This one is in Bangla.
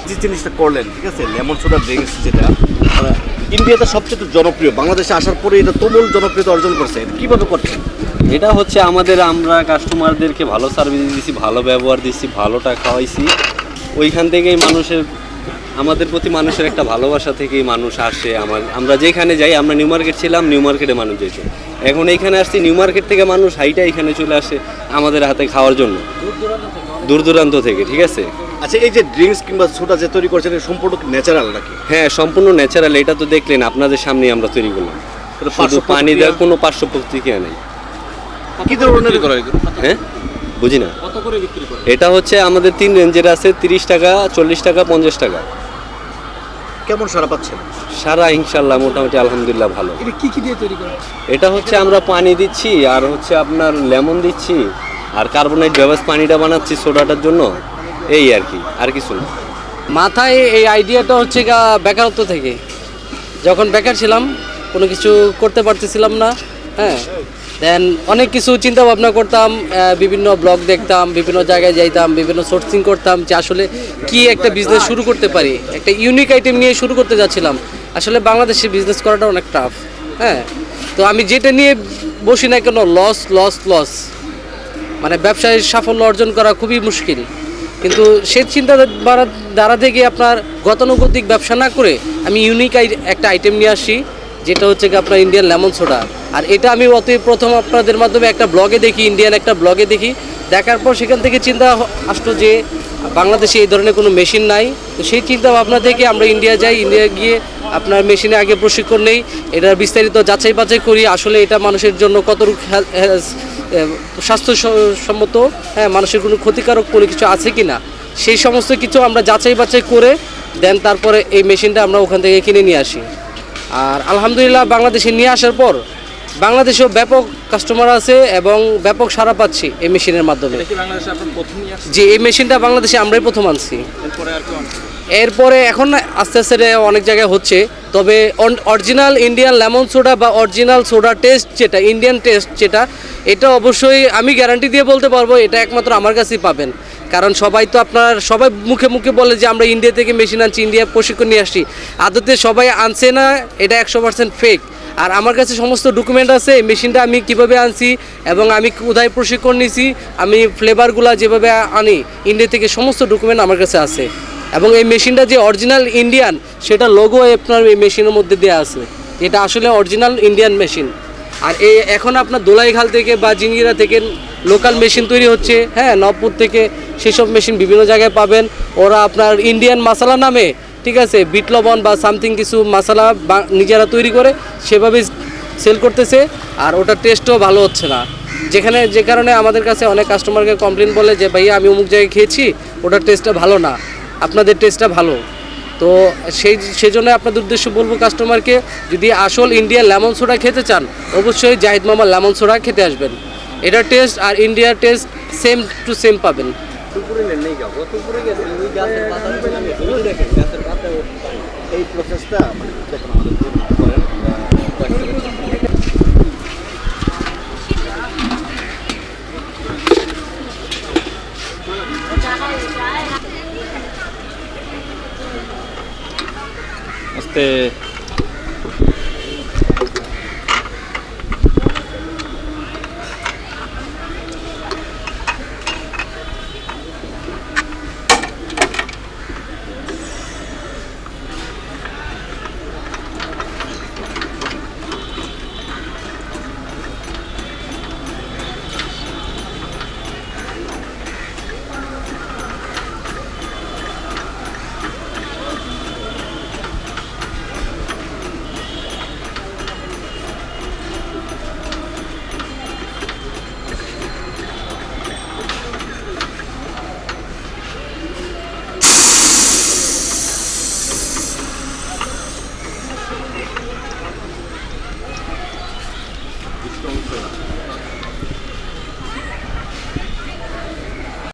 যে জিনিসটা করলেন, ঠিক আছে, লেমন সোডা ড্রিঙ্কস যেটা ইন্ডিয়াতে সবচেয়ে জনপ্রিয়, বাংলাদেশে আসার পরে এটা তুমুল জনপ্রিয়তা অর্জন করছে, এটা কীভাবে করছেন? এটা হচ্ছে আমরা কাস্টমারদেরকে ভালো সার্ভিস দিচ্ছি, ভালো ব্যবহার দিচ্ছি, ভালোটা খাওয়াইছি। ওইখান থেকেই আমাদের প্রতি মানুষের একটা ভালোবাসা থেকেই মানুষ আসে। আমরা যেখানে যাই, আমরা নিউ মার্কেট ছিলাম, নিউ মার্কেটে মানুষ যেত, এখন এইখানে আসছি, নিউ মার্কেট থেকে মানুষ হাইটা এখানে চলে আসে আমাদের হাতে খাওয়ার জন্য, দূর দূরান্ত থেকে। ঠিক আছে। আচ্ছা, এই যে ড্রিঙ্কস কিংবা সোডা যে তৈরি করছেন সম্পূর্ণ ন্যাচারাল নাকি? হ্যাঁ, সম্পূর্ণ ন্যাচারাল। এটা তো দেখলেন, আপনাদের সামনে আমরা তৈরি করলাম, শুধু পানি দেওয়ার কোনো পার্শ্ব প্রতিক্রিয়া নেই। কি ধরনের? হ্যাঁ, বুঝি না। কত করে বিক্রি করে? এটা হচ্ছে আমাদের 3 রেঞ্জের আছে, 30 টাকা, 40 টাকা, 50 টাকা। কেমন সারা পাচ্ছেন? সারা ইনশাল্লাহ মোটামুটি আলহামদুলিল্লাহ ভালো। এটা কি কি দিয়ে তৈরি করে? এটা হচ্ছে আমরা পানি দিচ্ছি, আর হচ্ছে আপনার লেমন দিচ্ছি, আর কার্বনেট বেভারেজ পানিটা বানাচ্ছি সোডাটার জন্য, এই আর কি, আর কিছু না। মাথায় এই আইডিয়াটা হচ্ছে বেকারত্ব থেকে। যখন বেকার ছিলাম, কোনো কিছু করতে পারতেছিলাম না, হ্যাঁ, দেন অনেক কিছু চিন্তা ভাবনা করতাম, বিভিন্ন ব্লগ দেখতাম, বিভিন্ন জায়গায় যাইতাম, বিভিন্ন সোর্সিং করতাম যে আসলে কি একটা বিজনেস শুরু করতে পারি। একটা ইউনিক আইটেম নিয়ে শুরু করতে যাচ্ছিলাম। আসলে বাংলাদেশে বিজনেস করাটা অনেক টাফ, হ্যাঁ। তো আমি যেটা নিয়ে বসি না কেন, লস লস লস, মানে ব্যবসায় সাফল্য অর্জন করা খুবই মুশকিল। কিন্তু সে দ্বারা থেকে আপনার গতানুগতিক ব্যবসা না করে আমি ইউনিক একটা আইটেম নিয়ে আসি, যেটা হচ্ছে কি আপনার ইন্ডিয়ান লেমন সোডা। আর এটা আমি প্রথম আপনাদের মাধ্যমে একটা ব্লগে দেখি, ইন্ডিয়ান একটা ব্লগে দেখি, দেখার পর সেখান থেকে চিন্তা আসলো যে বাংলাদেশে এই ধরনের কোনো মেশিন নাই। তো সেই চিন্তা ভাবনা থেকে আমরা ইন্ডিয়া যাই, ইন্ডিয়া গিয়ে আপনার মেশিনে আগে প্রশিক্ষণ নেই, এটার বিস্তারিত যাচাই বাছাই করি, আসলে এটা মানুষের জন্য কতটুকু স্বাস্থ্যসম্মত, হ্যাঁ, মানুষের কোনো ক্ষতিকারক কোনো কিছু আছে কি না, সেই সমস্ত কিছু আমরা যাচাই বাছাই করে দেন তারপরে এই মেশিনটা আমরা ওখান থেকে কিনে নিয়ে আসি। আর আলহামদুলিল্লাহ বাংলাদেশে নিয়ে আসার পর বাংলাদেশেও ব্যাপক কাস্টমার আছে এবং ব্যাপক সাড়া পাচ্ছি এই মেশিনের মাধ্যমে। যে এই মেশিনটা বাংলাদেশে আমরাই প্রথম আনছি। এরপরে এখন আস্তে আস্তে অনেক জায়গায় হচ্ছে, তবে অরিজিনাল ইন্ডিয়ান লেমন সোডা বা অরিজিনাল সোডা টেস্ট যেটা, ইন্ডিয়ান টেস্ট যেটা, এটা অবশ্যই আমি গ্যারান্টি দিয়ে বলতে পারবো এটা একমাত্র আমার কাছেই পাবেন। কারণ সবাই মুখে মুখে বলে যে আমরা ইন্ডিয়া থেকে মেশিন আনছি, ইন্ডিয়া প্রশিক্ষণ নিয়ে আসছি, আদতে সবাই আনছে না, এটা 100% ফেক। আর আমার কাছে সমস্ত ডকুমেন্ট আছে, এই মেশিনটা আমি কিভাবে আনছি এবং আমি কোথায় প্রশিক্ষণ নিয়েছি, আমি ফ্লেভারগুলো যেভাবে আনি ইন্ডিয়া থেকে, সমস্ত ডকুমেন্ট আমার কাছে আছে। এবং এই মেশিনটা যে অরিজিনাল ইন্ডিয়ান সেটা লোগো আপনার এই মেশিনের মধ্যে দেওয়া আছে, এটা আসলে অরিজিনাল ইন্ডিয়ান মেশিন। আর এখন আপনার দোলাইখাল থেকে বা জিঞ্জিরা থেকে লোকাল মেশিন তৈরি হচ্ছে, হ্যাঁ, নবপুর থেকে সেসব মেশিন বিভিন্ন জায়গায় পাবেন। ওরা আপনার ইন্ডিয়ান মশলা নামে, ঠিক আছে, বিট লবণ বা সামথিং কিছু মশলা নিজেরা তৈরি করে সেভাবে সেল করতেছে, আর ওটার টেস্টও ভালো হচ্ছে না। যে কারণে আমাদের কাছে অনেক কাস্টমারকে কমপ্লেন বলে যে ভাইয়া আমি অমুক জায়গায় খেয়েছি, ওটার টেস্টটা ভালো না, আপনাদের টেস্টটা ভালো। তো সেই জন্য আপনাদের উদ্দেশ্য বলবো কাস্টমারকে, যদি আসল ইন্ডিয়ান লেমন সোডা খেতে চান অবশ্যই জাহিদ মামা লেমন সোডা খেতে আসবেন। এটার টেস্ট আর ইন্ডিয়ার টেস্ট সেম টু সেম পাবেন। এই প্রসেসটা আস্তে